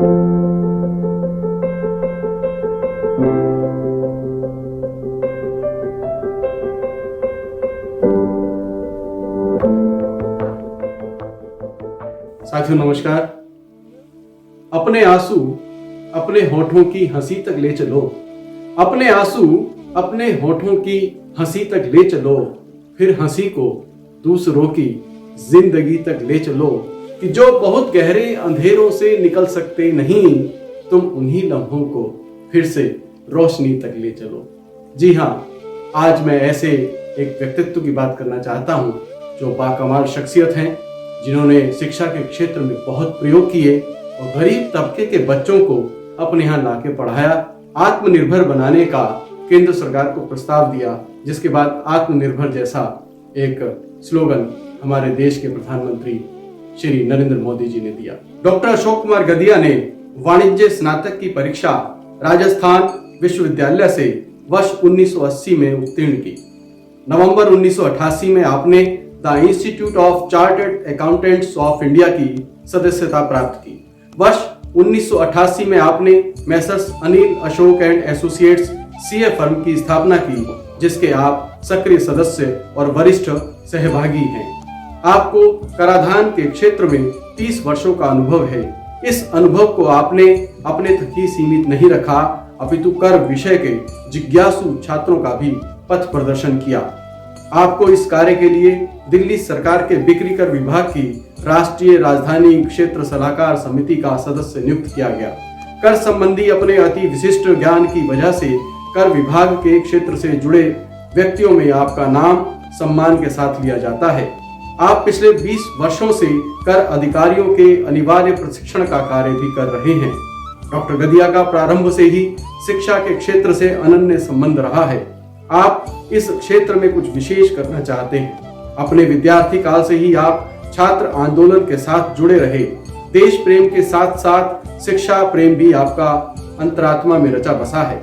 साथियों नमस्कार। अपने आंसू अपने होठों की हंसी तक ले चलो, अपने आंसू अपने होठों की हंसी तक ले चलो, फिर हंसी को दूसरों की जिंदगी तक ले चलो, कि जो बहुत गहरे अंधेरों से निकल सकते नहीं, तुम उन्हीं लम्हों को फिर से रोशनी तक ले चलो। जी हाँ, आज मैं ऐसे एक व्यक्तित्व की बात करना चाहता हूँ जो बाकमाल शख्सियत हैं, जिन्होंने शिक्षा के क्षेत्र में बहुत प्रयोग किए और गरीब तबके के बच्चों को अपने यहाँ लाके पढ़ाया। आत्मनिर्भर बनाने का केंद्र सरकार को प्रस्ताव दिया, जिसके बाद आत्मनिर्भर जैसा एक स्लोगन हमारे देश के प्रधानमंत्री श्री नरेंद्र मोदी जी ने दिया। डॉक्टर अशोक कुमार गदिया ने वाणिज्य स्नातक की परीक्षा राजस्थान विश्वविद्यालय से वर्ष 1980 में उत्तीर्ण की। नवंबर 1988 में आपने the institute of chartered accountants of India की सदस्यता प्राप्त की। वर्ष 1988 में आपने Messrs Anil Ashok and associates CA firm की स्थापना की, जिसके आप सक्रिय सदस्य और वरिष्ठ सहभागी हैं। आपको कराधान के क्षेत्र में 30 वर्षों का अनुभव है। इस अनुभव को आपने अपने तक ही सीमित नहीं रखा, अपितु कर विषय के जिज्ञासु छात्रों का भी पथ प्रदर्शन किया। आपको इस कार्य के लिए दिल्ली सरकार के बिक्री कर विभाग की राष्ट्रीय राजधानी क्षेत्र सलाहकार समिति का सदस्य नियुक्त किया गया। कर संबंधी अपने अति विशिष्ट ज्ञान की वजह से कर विभाग के क्षेत्र से जुड़े व्यक्तियों में आपका नाम सम्मान के साथ लिया जाता है। आप पिछले 20 वर्षों से कर अधिकारियों के अनिवार्य प्रशिक्षण का कार्य भी कर रहे हैं। डॉक्टर गदिया का प्रारंभ से ही शिक्षा के क्षेत्र से अनन्य संबंध रहा है। आप इस क्षेत्र में कुछ विशेष करना चाहते हैं। अपने विद्यार्थी काल से ही आप छात्र आंदोलन के साथ जुड़े रहे। देश प्रेम के साथ साथ शिक्षा प्रेम भी आपका अंतरात्मा में रचा बसा है।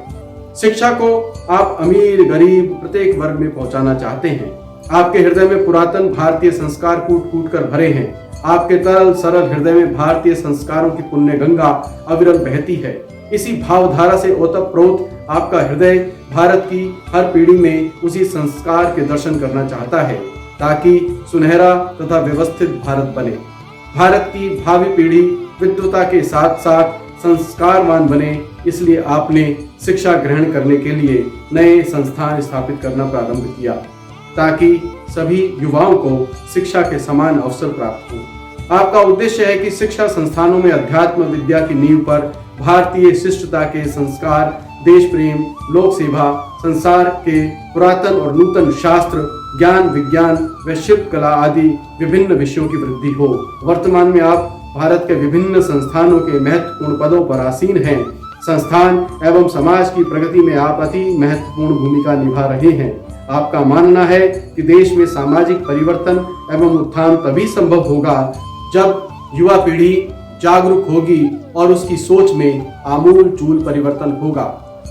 शिक्षा को आप अमीर गरीब प्रत्येक वर्ग में पहुंचाना चाहते हैं। आपके हृदय में पुरातन भारतीय संस्कार कूट कूट कर भरे हैं। आपके तरल सरल हृदय में भारतीय संस्कारों की पुण्य गंगा अविरल बहती है। इसी भावधारा से ओतप्रोत आपका हृदय भारत की हर पीढ़ी में उसी संस्कार के दर्शन करना चाहता है, ताकि सुनहरा तथा व्यवस्थित भारत बने। भारत की भावी पीढ़ी विद्वता के साथ साथ संस्कारवान बने, इसलिए आपने शिक्षा ग्रहण करने के लिए नए संस्थान स्थापित करना प्रारंभ किया, ताकि सभी युवाओं को शिक्षा के समान अवसर प्राप्त हो। आपका उद्देश्य है कि शिक्षा संस्थानों में अध्यात्म विद्या की नींव पर भारतीय शिष्टता के संस्कार, देश प्रेम, लोक सेवा, संसार के पुरातन और नूतन शास्त्र, ज्ञान विज्ञान व शिल्प कला आदि विभिन्न विषयों की वृद्धि हो। वर्तमान में आप भारत के विभिन्न संस्थानों के महत्वपूर्ण पदों पर आसीन हैं। संस्थान एवं समाज की प्रगति में आप अति महत्वपूर्ण भूमिका निभा रहे हैं। आपका मानना है कि देश में सामाजिक परिवर्तन एवं उत्थान तभी संभव होगा जब युवा पीढ़ी जागरूक होगी और उसकी सोच में आमूल चूल परिवर्तन होगा।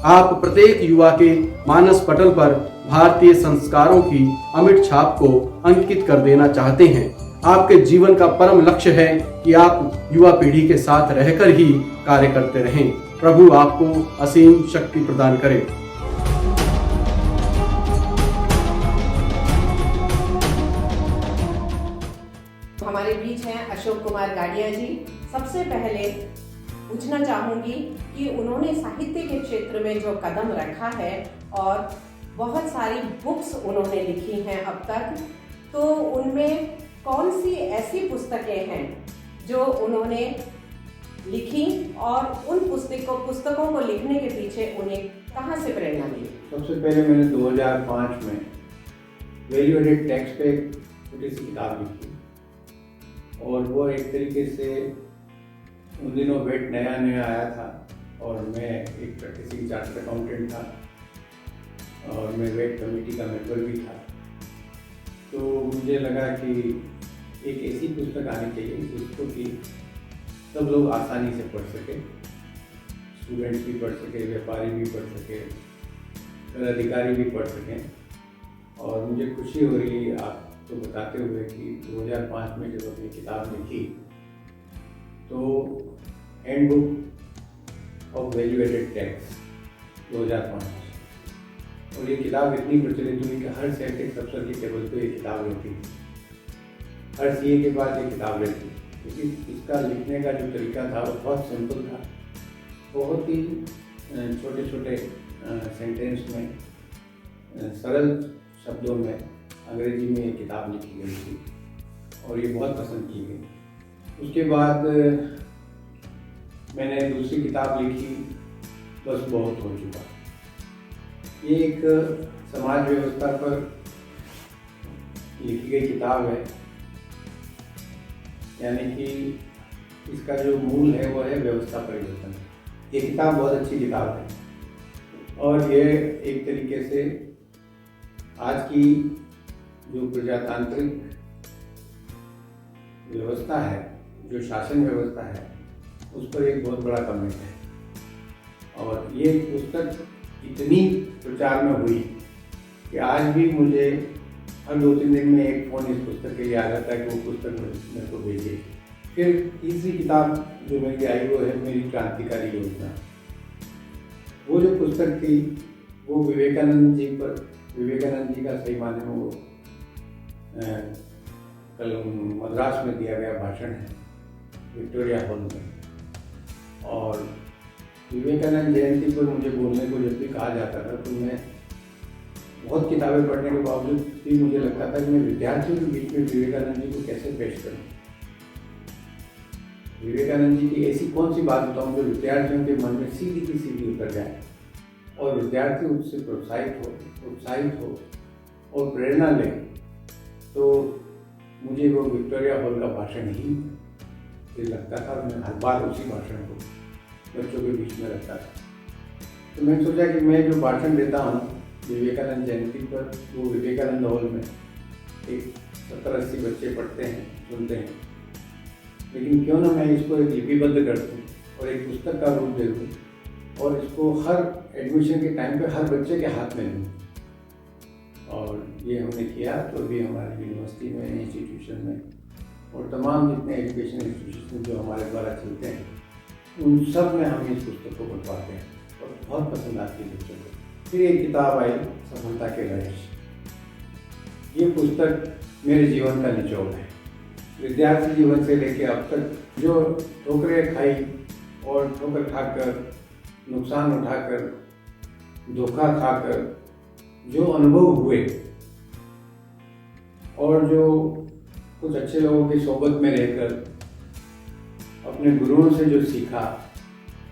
आप प्रत्येक युवा के मानस पटल पर भारतीय संस्कारों की अमिट छाप को अंकित कर देना चाहते हैं। आपके जीवन का परम लक्ष्य है कि आप युवा पीढ़ी के साथ रहकर ही कार्य करते रहें। प्रभु आपको असीम शक्ति प्रदान करे। हमारे बीच हैं अशोक कुमार गाडिया जी। सबसे पहले पूछना चाहूंगी कि उन्होंने साहित्य के क्षेत्र में जो कदम रखा है और बहुत सारी बुक्स उन्होंने लिखी हैं अब तक, तो उनमें कौन सी ऐसी पुस्तकें हैं जो उन्होंने लिखी और उन पुस्तकों को लिखने के पीछे उन्हें कहाँ से प्रेरणा मिली? सबसे पहले मैंने 2005 में वैल्यू एडेड टैक्स पे छोटी सी किताब लिखी और वो एक तरीके से उन दिनों वेट नया नया आया था और मैं एक प्रैक्टिसिंग चार्टर्ड अकाउंटेंट था और मैं वेट कमेटी का मेंबर भी था। तो मुझे लगा कि एक ऐसी पुस्तक आनी चाहिए जिसको कि सब लोग आसानी से पढ़ सके, स्टूडेंट्स भी पढ़ सके, व्यापारी भी पढ़ सके, अधिकारी भी पढ़ सकें। और मुझे खुशी हो रही है आपको बताते हुए कि 2005 में जब अपनी किताब लिखी तो handbook of value added tax 2005। और ये किताब इतनी प्रचलित हुई कि हर सेटेक्स अफसर की टेबल पे ये किताब रहती थी, हर सीए के बाद ये किताब रहती थी, क्योंकि इसका लिखने का जो तरीका था वो बहुत सिंपल था, बहुत ही छोटे छोटे सेंटेंस में सरल शब्दों में अंग्रेजी में ये किताब लिखी गई थी और ये बहुत पसंद की गई। उसके बाद मैंने दूसरी किताब लिखी, बस बहुत हो चुका। ये एक समाज व्यवस्था पर लिखी गई किताब है, यानी कि इसका जो मूल है वो है व्यवस्था परिवर्तन। ये किताब बहुत अच्छी किताब है और ये एक तरीके से आज की जो प्रजातांत्रिक व्यवस्था है, जो शासन व्यवस्था है, उस पर एक बहुत बड़ा कमेंट है। और ये पुस्तक इतनी प्रचार में हुई कि आज भी मुझे हर 2-3 दिन में एक फ़ोन इस पुस्तक के लिए आ जाता है कि वो पुस्तक मेरे को भेजिए। फिर तीसरी किताब जो मेरी आई वो है मेरी क्रांतिकारी योजना। वो जो पुस्तक थी वो विवेकानंद जी का सही माने में वो कल मद्रास में दिया गया भाषण है विक्टोरिया हॉल में। और विवेकानंद जयंती पर मुझे बोलने को जब भी कहा जाता था तो मैं बहुत किताबें पढ़ने के बावजूद भी मुझे लगता था कि मैं विद्यार्थियों के बीच में विवेकानंद जी को कैसे पेश करूं। विवेकानंद जी की ऐसी कौन सी बात बताऊं जो विद्यार्थियों के मन में सीधी की सीधी उतर जाए और विद्यार्थी उससे उत्साहित हो और प्रेरणा ले। तो मुझे वो विक्टोरिया हॉल का भाषण ही लगता था। मैं हर बार उसी भाषण को बच्चों के बीच में रखता था। तो मैं सोचा कि मैं जो भाषण देता हूँ विवेकानंद जयंती पर, वो विवेकानंद हॉल में एक 70-80 बच्चे पढ़ते हैं, सुनते हैं, लेकिन क्यों ना मैं इसको एक लिपिबद्ध कर दूँ और एक पुस्तक का रूप दे दूँ और इसको हर एडमिशन के टाइम पे हर बच्चे के हाथ में दूँ। और ये हमने किया। तो अभी हमारी यूनिवर्सिटी में, इंस्टीट्यूशन में और तमाम जितने एजुकेशन इंस्टीट्यूशन जो हमारे द्वारा चलते हैं उन सब में हम इस पुस्तक को बनवाते हैं और बहुत पसंद आती है बच्चों को। फिर एक किताब आई सफलता के रहस्य। ये पुस्तक मेरे जीवन का निचोड़ है। विद्यार्थी जीवन से लेकर अब तक जो ठोकरें खाई और ठोकर खाकर, नुकसान उठाकर, धोखा खाकर जो अनुभव हुए और जो कुछ अच्छे लोगों की सोबत में रहकर अपने गुरुओं से जो सीखा,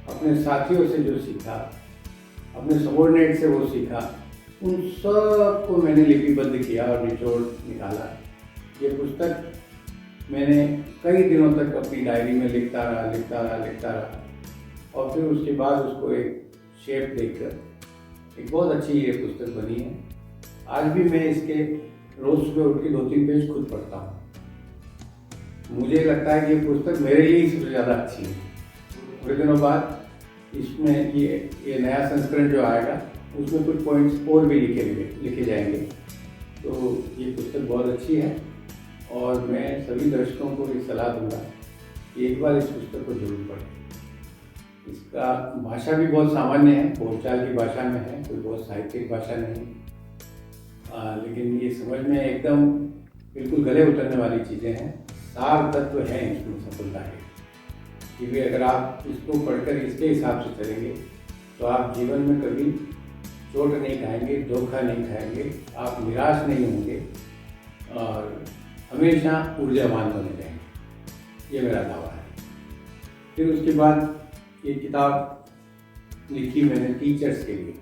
अपने साथियों से जो सीखा, अपने सबॉर्डिनेट से वो सीखा, उन सब को मैंने लिपिबद्ध किया और निचोड़ निकाला। ये पुस्तक मैंने कई दिनों तक अपनी डायरी में लिखता रहा और फिर उसके बाद उसको एक शेप देकर एक बहुत अच्छी ये पुस्तक बनी है। आज भी मैं इसके रोज सुबह उठ के 2-3 पेज खुद पढ़ता हूँ। मुझे लगता है कि ये पुस्तक मेरे लिए ही सबसे ज़्यादा अच्छी है। थोड़े दिनों बाद इसमें ये नया संस्करण जो आएगा उसमें कुछ पॉइंट्स और भी लिखे जाएंगे। तो ये पुस्तक बहुत अच्छी है और मैं सभी दर्शकों को ये सलाह दूंगा कि एक बार इस पुस्तक को जरूर पढ़ें। इसका भाषा भी बहुत सामान्य है, बोलचाल की भाषा में है, कोई बहुत साहित्यिक भाषा नहीं, लेकिन ये समझ में एकदम बिल्कुल गले उतरने वाली चीज़ें हैं। सार तत्व हैं इसमें सफलता के, क्योंकि अगर आप इसको पढ़कर इसके हिसाब से चलेंगे तो आप जीवन में कभी चोट नहीं खाएंगे, धोखा नहीं खाएंगे, आप निराश नहीं होंगे और हमेशा ऊर्जावान बने रहेंगे। ये मेरा दावा है। फिर उसके बाद ये किताब लिखी मैंने टीचर्स के लिए।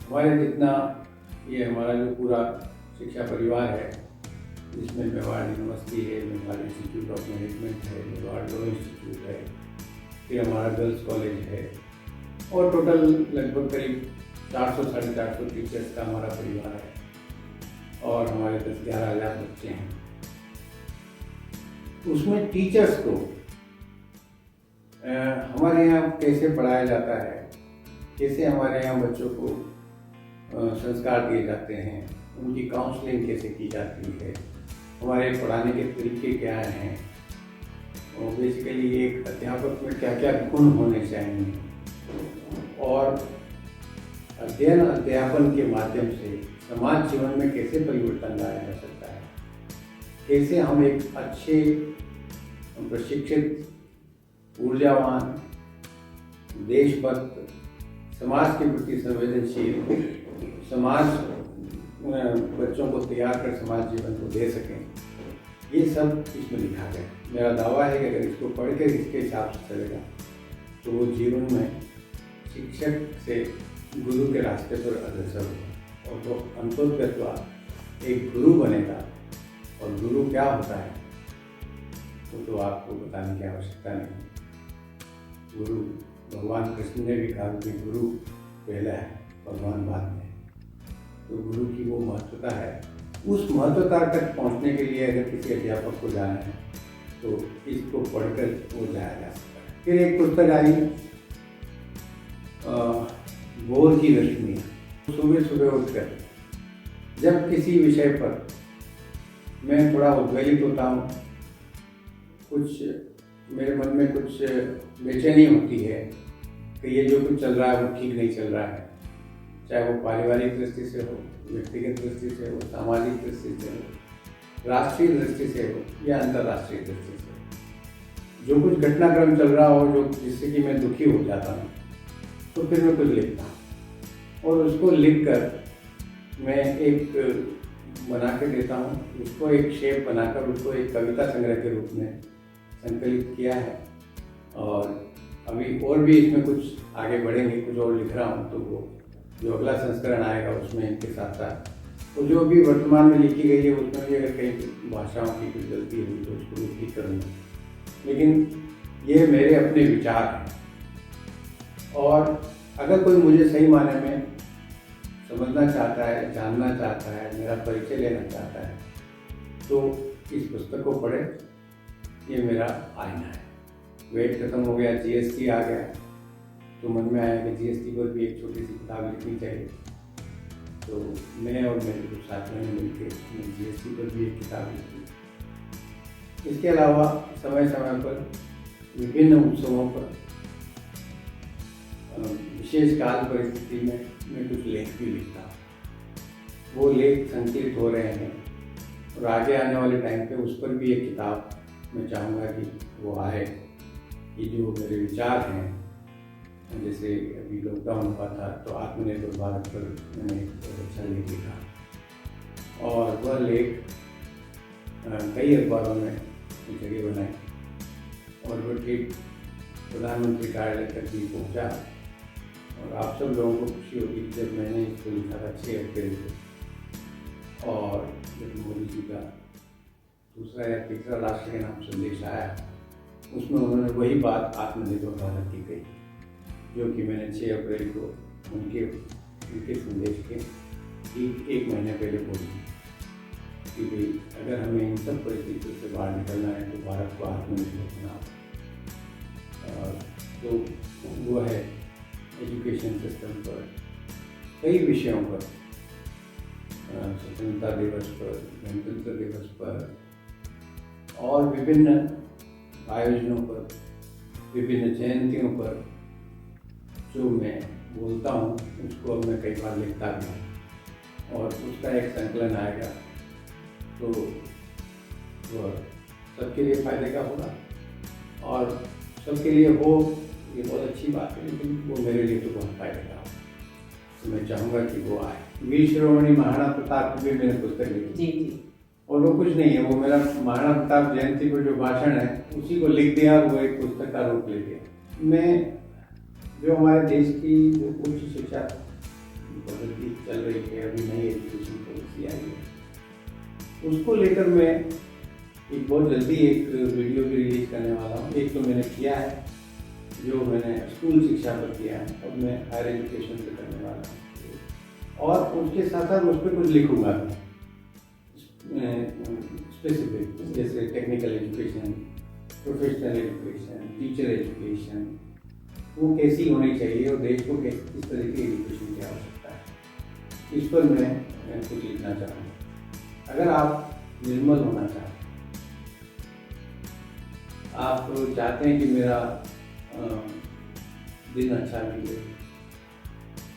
हमारे जितना ये हमारा जो पूरा शिक्षा परिवार है, जिसमें मेवाड़ यूनिवर्सिटी है, मेवाड़ इंस्टीट्यूट ऑफ मैनेजमेंट है, मेवाड़ लॉ इंस्टीट्यूट है, फिर हमारा गर्ल्स कॉलेज है और टोटल लगभग करीब 400-450 टीचर्स का हमारा परिवार है और हमारे 10-11 हज़ार बच्चे हैं। उसमें टीचर्स को हमारे यहाँ कैसे पढ़ाया जाता है, कैसे हमारे यहाँ बच्चों को संस्कार दिए जाते हैं, उनकी काउंसलिंग कैसे की जाती है, हमारे पढ़ाने के तरीके क्या हैं, बेसिकली एक अध्यापक में क्या क्या गुण होने चाहिए और अध्ययन अध्यापन के माध्यम से समाज जीवन में कैसे परिवर्तन लाया जा सकता है, कैसे हम एक अच्छे प्रशिक्षित, ऊर्जावान, देशभक्त, समाज के प्रति संवेदनशील समाज बच्चों को तैयार कर समाज जीवन को दे सकें, ये सब इसमें लिखा गया। मेरा दावा है कि अगर इसको पढ़कर इसके हिसाब से चलेगा तो वो जीवन में शिक्षक से गुरु के रास्ते पर अग्रसर होगा और वो अंतोत्तरवा एक गुरु बनेगा। और गुरु क्या होता है वो तो आपको बताने की आवश्यकता नहीं। गुरु भगवान कृष्ण ने भी कहा कि गुरु पहला है, भगवान बाद में। तो गुरु की वो महत्वता है। उस महत्वता तक पहुंचने के लिए अगर किसी अध्यापक को जाना है तो इसको पढ़कर वो जाया जा सकता है। फिर एक पुस्तक आई भोर की रश्मि। सुबह सुबह उठकर जब किसी विषय पर मैं थोड़ा उद्वेलित होता हूँ, कुछ मेरे मन में कुछ बेचैनी होती है कि ये जो कुछ चल रहा है वो ठीक नहीं चल रहा है, चाहे वो पारिवारिक दृष्टि से हो, व्यक्तिगत दृष्टि से हो, सामाजिक दृष्टि से हो, राष्ट्रीय दृष्टि से हो या अंतर्राष्ट्रीय दृष्टि से हो। जो कुछ घटनाक्रम चल रहा हो जो जिससे कि मैं दुखी हो जाता हूँ, तो फिर मैं कुछ लिखता हूँ और उसको लिखकर मैं एक बना के देता हूँ। उसको एक शेप बनाकर उसको एक कविता संग्रह के रूप में संकलित किया है और अभी और भी इसमें कुछ आगे बढ़ेंगे, कुछ और लिख रहा हूँ। तो वो जो अगला संस्करण आएगा उसमें इनके साथ साथ तो जो भी वर्तमान में लिखी गई है उसमें भी अगर कहीं भाषाओं की कुछ गलती हुई तो उसको भी ठीक करूँगा। लेकिन ये मेरे अपने विचार हैं और अगर कोई मुझे सही माने में समझना चाहता है, जानना चाहता है, मेरा परिचय लेना चाहता है तो इस पुस्तक को पढ़े। ये मेरा आईना है। वेट खत्म हो गया, जीएसटी आ गया तो मन में आया कि जीएसटी पर भी एक छोटी सी किताब लिखनी चाहिए। तो मैं और मेरे कुछ साथियों ने मिलकर जीएसटी पर भी एक किताब लिखी। इसके अलावा समय समय पर विभिन्न उत्सवों पर विशेष काल परिस्थिति में मैं कुछ लेख भी लिखता हूँ। वो लेख संकलित हो रहे हैं और आगे आने वाले टाइम पे उस पर भी एक किताब मैं चाहूँगा कि वो आए। ये जो मेरे विचार हैं, जैसे अभी लॉकडाउन हुआ था तो आत्मनिर्भर भारत पर मैंने एक बहुत अच्छा लेख लिखा और वह लेख कई अखबारों में जगह बनाई और वो ठीक प्रधानमंत्री कार्यालय तक भी पहुँचा। और आप सब लोगों को खुशी होगी जब मैंने इसको लिखा था 6 अप्रैल को और जब मोदी जी का दूसरा या तीसरा राष्ट्र के नाम संदेश आया उसमें उन्होंने वही बात आत्मनिर्भर भारत की कही जो कि मैंने 6 अप्रैल को उनके संदेश के ठीक 1 महीने पहले बोली कि भाई अगर हमें इन सब परिस्थितियों से बाहर निकलना है तो भारत को आत्मनिर्भर बनाओ। तो वो है एजुकेशन सिस्टम पर, कई विषयों पर, स्वतंत्रता दिवस पर, गणतंत्र दिवस पर और विभिन्न आयोजनों पर, विभिन्न जयंतियों पर जो मैं बोलता हूँ उसको अब मैं कई बार लिखता भी हूँ और उसका एक संकलन आएगा तो वह सबके लिए फायदे का होगा और सबके लिए हो ये बहुत अच्छी बात है, लेकिन वो मेरे लिए तो बहुत फायदे का हो। तो मैं चाहूँगा कि वो आए। वीर शिरोमणि महाराणा प्रताप की भी मैंने पुस्तक लिखी जी और वो कुछ नहीं है, वो मेरा महाराणा प्रताप जयंती पर जो भाषण है उसी को लिख दिया और वो एक पुस्तक का रूप ले लिया। मैं जो हमारे देश की जो उच्च शिक्षा पद्धति चल रही है, अभी नई एजुकेशन पॉलिसी आई है, उसको लेकर मैं एक बहुत जल्दी एक वीडियो भी रिलीज करने वाला हूँ। एक तो मैंने किया है जो मैंने स्कूल शिक्षा पर किया है और मैं हायर एजुकेशन पे करने वाला हूँ और उसके साथ साथ उस पर कुछ लिखूँगा स्पेसिफिक, जैसे technical education, professional education, teacher education वो कैसी होनी चाहिए और देश को किस तरह की एजुकेशन की आवश्यकता है, इस पर मैं कुछ लिखना चाहूँगा। अगर आप निर्मल होना चाहते हैं, आप चाहते हैं कि मेरा दिन अच्छा बीते,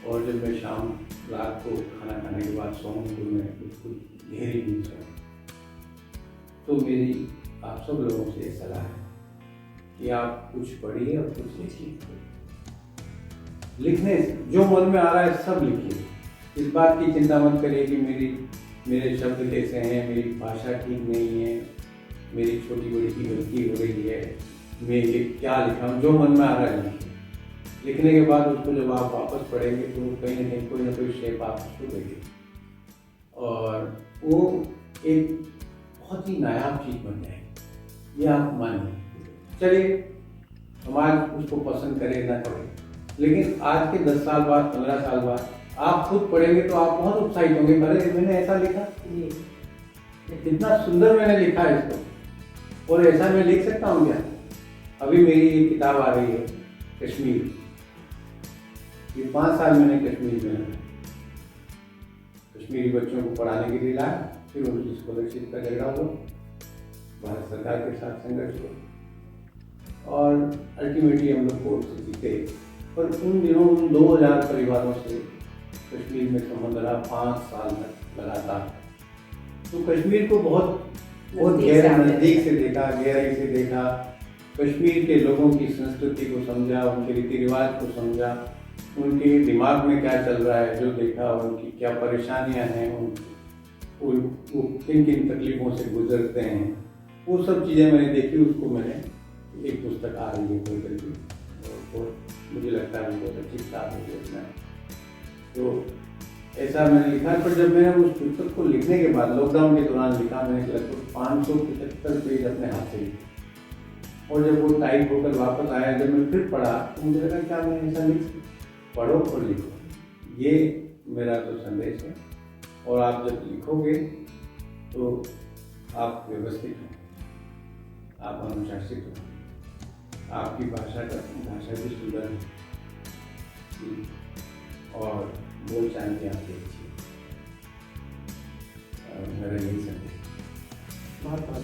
और जब मैं शाम रात को खाना खाने के बाद सोऊं तो मैं बिल्कुल गहरी नींद सोऊं। तो मेरी आप सब लोगों से सलाह है कि आप कुछ पढ़िए और कुछ लिखिए। लिखने से जो मन में आ रहा है सब लिखिए। इस बात की चिंता मत करिए कि मेरे शब्द कैसे हैं, मेरी भाषा ठीक नहीं है, मेरी छोटी बड़ी की गलती हो रही है, मैं ये क्या लिखा हूँ। जो मन में आ रहा है लिखिए। लिखने के बाद उसको जब आप वापस पढ़ेंगे तो कहीं ना कोई शेप आप उसको देंगे, और वो एक बहुत ही नायाब चीज़ बन जाएगी, ये आप मानिए। चलिए, समाज उसको पसंद करे ना करे, लेकिन आज के 10 साल बाद, 15 साल बाद आप खुद पढ़ेंगे तो आप बहुत उत्साहित होंगे, अरे मैंने ऐसा लिखा, कितना सुंदर मैंने लिखा है इसको, और ऐसा मैं लिख सकता हूँ क्या। अभी मेरी एक किताब आ रही है कश्मीर, ये 5 साल मैंने कश्मीर में लगाया, कश्मीरी बच्चों को पढ़ाने के लिए लाया, फिर उनकी स्कॉलरशिप का झगड़ा हुआ, भारत सरकार के साथ संघर्ष हुआ, और अल्टीमेटली हम लोग कोर्ट से जीते। पर उन दिनों उन 2000 परिवारों से कश्मीर में संबंध रहा 5 साल तक लगातार। तो कश्मीर को बहुत नज़दीक से देखा, गहराई से देखा, कश्मीर के लोगों की संस्कृति को समझा, उनके रीति रिवाज को समझा, उनके दिमाग में क्या चल रहा है जो देखा, उनकी क्या परेशानियां हैं, वो किन किन तकलीफों से गुजरते हैं, वो सब चीज़ें मैंने देखी। उसको मैंने एक पुस्तक आ रही है कोई करके, और मुझे लगता है वो बहुत अच्छी किताब है लिखना। तो ऐसा मैंने लिखा, पर जब मैंने उस पुस्तक को लिखने के बाद लॉकडाउन के दौरान लिखा, मैंने लगभग 575 पेज अपने हाथ से लिखे, और जब वो टाइप होकर वापस आया, जब मैं फिर पढ़ा तो मुझे लगा क्या मैं ऐसा लिख, पढ़ो और लिखो, ये मेरा तो संदेश है। और आप जब लिखोगे तो आप व्यवस्थित हो, आप अनुशासित हो, आपकी भाषा भी सुंदर है, और बोलचाल भी आपकी अच्छी है। मेरा यही संदेश। बहुत बहुत